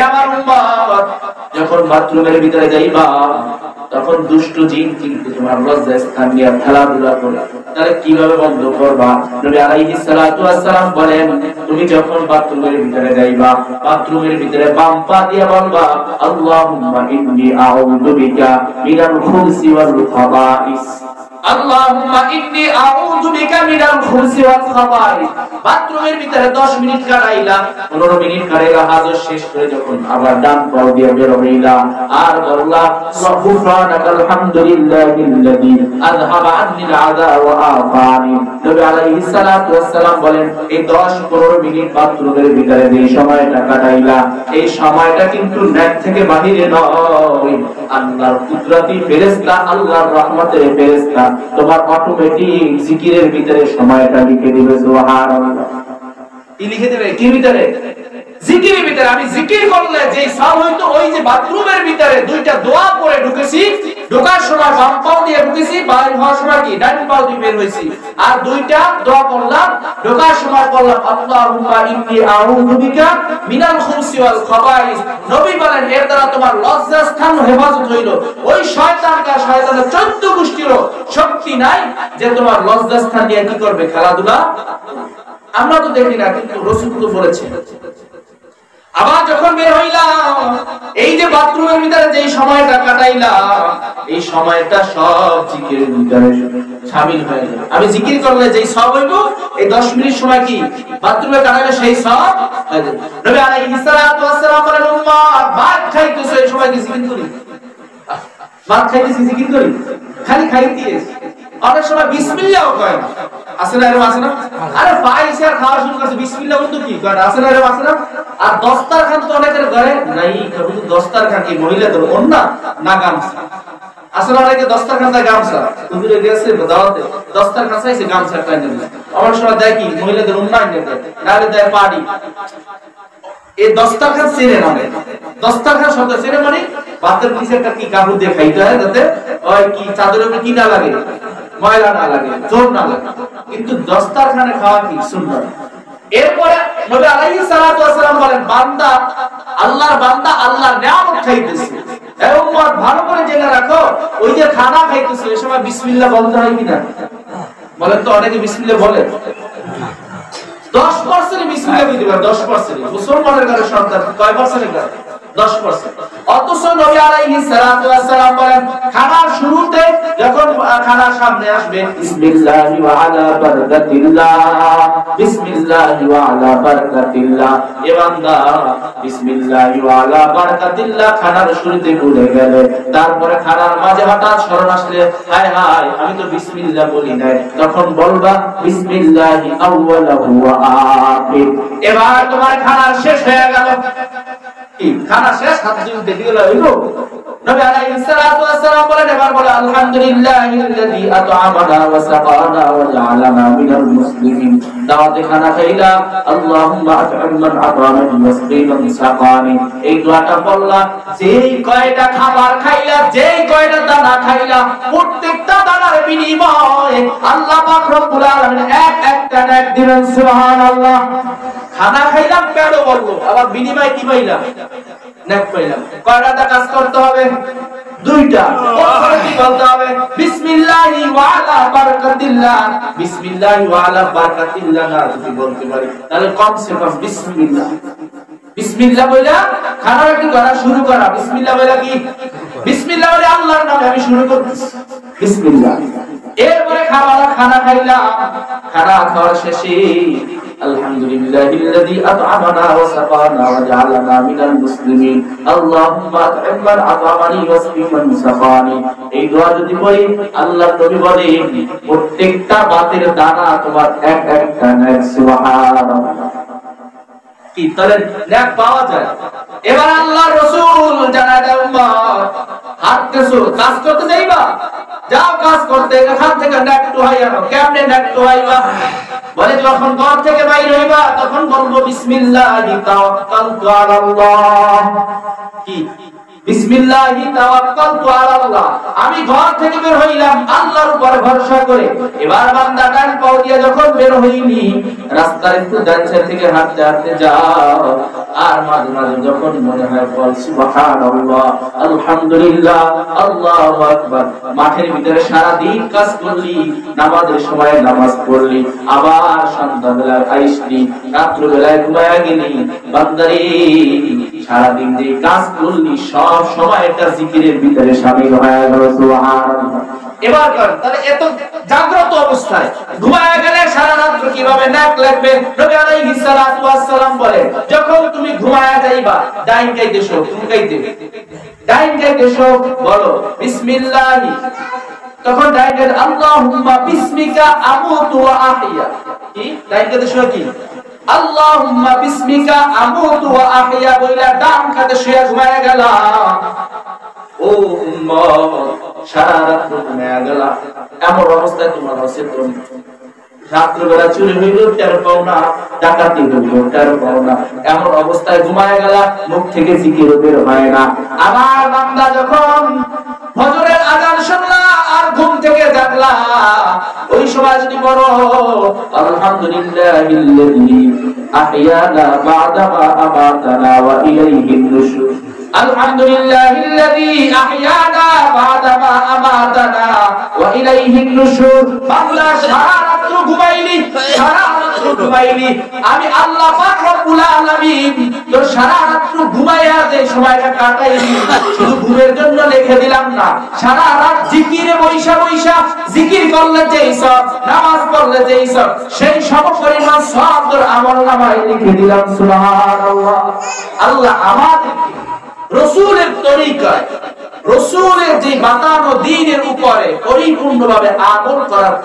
আমার উম্মত, যখন বাথরুমের ভিতরে যাইবা তখন দুষ্ট জিন কিন্তু তোমার লজ্জাস্থান নিয়ে খেলাধুলা করে, তাহলে কিভাবে বন্ধ করবা? নবী আলাইহিস সালাতু ওয়াস সালাম বলেন, তুমি যখন বাথরুমের ভিতরে যাইবা, বাথরুমের ভিতরে বাম পা দিয়ে বলবা, আল্লাহুম্মা ইন্নী আউযু বিকা মিনাল খুবসি ওয়াল খাবাইস। আল্লাহুম্মা ইন্নী আউযু বিকা মিনাল খুবসি ওয়াল খাবাইস। বাথরুমের ভিতরে 10 মিনিট কাটাইলা, 15 মিনিট কাটাইলা, হাজত শেষ করে যখন আবার ডান পা দিয়ে বের হইলা আর বললা, সুবহানাকাল হামদুলিল্লাহিল্লাযী আযহাবা আন্নিল আযা ওয়া আফানি। নবী আলাইহিস সালাতু ওয়াস সালাম বলেন, এই 10-15 মিনিট বাথরুমের ভিতরে যে সময়টা কাটাইলা, এই সময়টা কিন্তু নেট থেকে বাহিরে নয়, আল্লাহর কুদরতি ফেরেশতা, আল্লাহর রহমতের ফেরেশতা তোমার অটোমেটিক জিকিরের ভিতরে সময়টা লিখে দিবে। সুবহানাল্লাহ। কি লিখে দেবে? কি ভিতরে? জিকিরের ভিতরে। আমি জিকির করলে যে সব হয়তো ওই যে বাথরুমের ভিতরে দুইটা দোয়া করে ঢুকেছি, ঢোকার সময় বাম পাও দিয়ে ঢুকেছি, বাইরে হওয়ার সময় কি ডান পাও দিয়ে বের হইছি, আর দুইটা দোয়া করলাম, ঢোকার সময় করলাম আল্লাহুম্মা ইন্নী আউযু বিকা মিনাল খুবসি ওয়াল খাবাইস। নবী বলেন, এর দ্বারা তোমার লজ্জাস্থান হেফাজত হইল। ওই শয়তানটা, শয়তানের 14 গোষ্ঠীরও শক্তি নাই যে তোমার লজ্জাস্থান নিয়ে কি করবে, খেলাধুলা। আমরা তো দেখি না, কিন্তু রাসূল তো বলেছেন। আবার যখন বের হইলাম, এই যে বাথরুমের ভিতরে যে সময়টা কাটাইলাম, এই সময়টা সব জিকিরের ভিতরে শামিল হয়ে যাবে। আমি জিকির করলে যে সব হইব, এই 10 মিনিট সময় কি বাথরুমে কাটাইলে সেই সব হয়ে যাবে। নবী আলাইহিস সালাতু ওয়াস সালাম বলেন, উম্মত ভাত খাইতেছো, এই সময় কি জিকির করি? ভাত খাইতেছি, জিকির করি? খালি খাইতেছি। অনেক সময় বিসমিল্লাহও কয় না, আছে না? এরকম আছে না? আরে পাইছে আর খাওয়া শুরু করছে, বিসমিল্লাহ বলতো কি কয় না, আছে না? এরকম আছে না? আর দস্তারখান তো অনেকের ঘরে নাই, কিন্তু দস্তারখান কি মহিলাদের ওন্না না গামছা? আসলে অনেকে দস্তারখানটা গামছা, হুজুরে গেছে দাওয়াতে, দস্তারখান চাইছে গামছা টাইনে দিছে। অনেক সময় দেখি মহিলাদের ওন্না নিয়ে দেয়, নালে দেয় পাড়ি। এই দস্তারখান সেরেমনি, দস্তারখান শব্দ সেরেমনি, ভাতের পিছে একটা কি কাপড় দিয়ে খাইতে হয় যাতে ওই কি চাদরের উপর কি না লাগে, ময়লা না লাগে, জোর না লাগে, কিন্তু দস্তারখানে খাওয়া কি সুন্নাত। এরপরে নবী আলাইহিস সালাতু ওয়াস সালাম বলেন, বান্দা, আল্লাহর বান্দা আল্লাহর নিয়ামত খাইতেছে, এই উম্মত ভালো করে জেনে রাখো, ওই যে খানা খাইতেছে এই সময় বিসমিল্লাহ বলতে হয় কিনা? বলেন তো, অনেকে বিসমিল্লাহ বলে। 10% বিসমিল্লাহ বলতে পারে, 10%। মুসলমানের ঘরে সন্তান কয় পার্সেন্ট? 10%। অথচ নবী আলাইহিস সালাতু ওয়াস সালাম বলেন, খানার শুরুতে যখন খানার সামনে আসবে, বিসমিল্লাহি ওয়া আলা বারাকাতিল্লাহ, বিসমিল্লাহি ওয়া আলা বারাকাতিল্লাহ। এ বান্দা বিসমিল্লাহি ওয়া আলা বারাকাতিল্লাহ খানার শুরুতে বলে গেলে, তারপরে খানার মাঝে হঠাৎ স্মরণ আসলে, হায় হায় আমি তো বিসমিল্লাহ বলি নাই, তখন বলবা বিসমিল্লাহি আউওয়ালাহু ওয়া আখির। এবার তোমার খানার শেষ হয়ে গেল। কি খানা শেষ? হাত দিয়ে দেখে গেল হইলো। নবী আলাইহিস সালাতু ওয়াস সালাম বলেন, এবার বলে আলহামদুলিল্লাহিল্লাযী আত'আমানা ওয়া সাকানা ওয়া জা'আলানা মিনাল মুসলিমিন। দাওয়াতে খানা খাইলাম, আল্লাহুম্মা আত'আম মান আত'আমানি ওয়াসqi মান সাকানি। এই দোয়াটা বললা, যেই কয়টা খাবার খাইলা, যেই কয়টা দানা খাইলা, প্রত্যেকটা দানার বিনিময়ে আল্লাহ পাক রব্বুল আলামিন একটা নেক দিবেন। সুবহানাল্লাহ। খানা খাইলাম কেন বলবো, আবার বিনিময় কি পাইলাম? নেক পাইলাম। কয়টা কাজ করতে হবে? 2টা। প্রথমে কি বলতে হবে? বিসমিল্লাহি ওয়া আলা বারাকাতিল্লাহ। বিসমিল্লাহি ওয়া আলা বারাকাতিল্লাহ না যদি বলতে পারি, তাহলে কমসে কম বিসমিল্লাহ, বিসমিল্লাহ বইলা খানাটা কি করা শুরু করা। বিসমিল্লাহ বইলা কি? বিসমিল্লাহ বলে আল্লাহর নামে আমি শুরু করতেছি, বিসমিল্লাহ। এরপরে খানা খাইলাম, খানা খাওয়ার শেষে আলহামদুলিল্লাহিল্লাযী আত'আমানা ওয়া সাকানা ওয়া জা'আলানা মিনাল মুসলিমিন। আল্লাহুম্মা আত'আম মান আত'আমানি ওয়াসqi মান সাকানি। এই দোয়া যদি বলি, আল্লাহর নবী বলেন, প্রত্যেকটা বাতের দানা তোমার একটা নেক। সুবহানাল্লাহ। কি তাহলে নেক পাওয়া যায়। এবার আল্লাহর রাসূল জানায় দেন, উম্মত হাঁটতেছো, কাজ করতে যাইবা, যাও কাজ করতে, এখান থেকে নেক টুহাইয়া নাও। কেমনে নেক টুহাইবা? বলে যখন ঘর থেকে বাইরে হইবা তখন বলবো বিসমিল্লাহি তাওয়াক্কালতু আলাল্লাহ। কি বিসমিল্লাহি তাওয়াক্কালতু আলাল্লাহ, আমি ঘর থেকে বের হইলাম আল্লাহর উপর ভরসা করে। এবার বান্দা ডান পাও দিয়ে যখন বের হইনি, রাস্তার একটু ডান সাইড থেকে হাঁটতে হাঁটতে যাও, আর মাঝে মাঝে যখন মনে হয় বল সুবহানাল্লাহ, আলহামদুলিল্লাহ, আল্লাহু আকবার। মাঠের ভিতরে সারা দিন কাজ করলি, নামাজের সময় নামাজ পড়লি, আবার সন্ধ্যাবেলায় আইসলি, রাত্রিবেলায় ঘুমায়া গেলি, বান্দারে সারাদিন যে কাজ করলি সব সময় একটা জিকিরের ভিতরে শামিল হয়ে গেল। সুবহানাল্লাহ। এবার তাহলে এত জাগ্রত অবস্থায় ঘুমায়া গেলে সারা রাত কিভাবে নাক লাগবে? নবী আলাইহিস সালাতু ওয়াস সালাম বলে, যখন তুমি ঘুমায়া যাইবা ডাইন গাইতে শো, তুমি গাইতে ডাইন গাইতে শো, বলো বিসমিল্লাহ, তখন ডাইন গাইতে আল্লাহুম্মা বিসমিকা আমুতু ওয়া আহইয়া। কি ডাইন গাইতে শো? কি আল্লাহুম্মা বিসমিকা আমুতু ওয়া আহইয়া বইলা ডান কাতে শুয়ে ঘুমায়া গেলা। ও উম্মত, সারা রাত ঘুমায়া গেলা, এমন অবস্থায় তোমার অচেতন, রাত্রিবেলা চুরি হইল টের পাও না, ডাকাতি হইল টের পাও না, এমন অবস্থায় ঘুমায়া গেলা, মুখ থেকে জিকির বের হয় না। আবার বান্দা যখন ফজরের আযান শুনলা আর ঘুম থেকে জাগলা, ওই সময় যদি বলো আলহামদুলিল্লাহিল্লাযী আহইয়ানা বা'দা মা আমাতানা ওয়া ইলাইহিন নুশুর, আলহামদুলিল্লাহিল্লাযী আহইয়ানা বা'দা মা আমাতানা ওয়া ইলাইহিন নুশুর। বাংলা সারা রাত ঘুমাইলি, সারা রাত ঘুমাইলি, আমি আল্লাহ পাক রব্বুল আলামিন তোর সারা রাত ঘুমাইয়া যে সময়টা কাটাইলি, শুধু ঘুমের জন্য লিখে দিলাম না, সারা রাত জিকিরে বৈশা বৈশা জিকির করলে যেই সব, নামাজ পড়লে যেই সব, সেই সমপরিমাণ সব তোর আমলনামায় লিখে দিলাম। সুবহানাল্লাহ। আল্লাহ আমাদেরকে রাসূলের তরিকায়, রাসূলের যে বাতানো দ্বীনের উপরে পরিপূর্ণভাবে আমল করার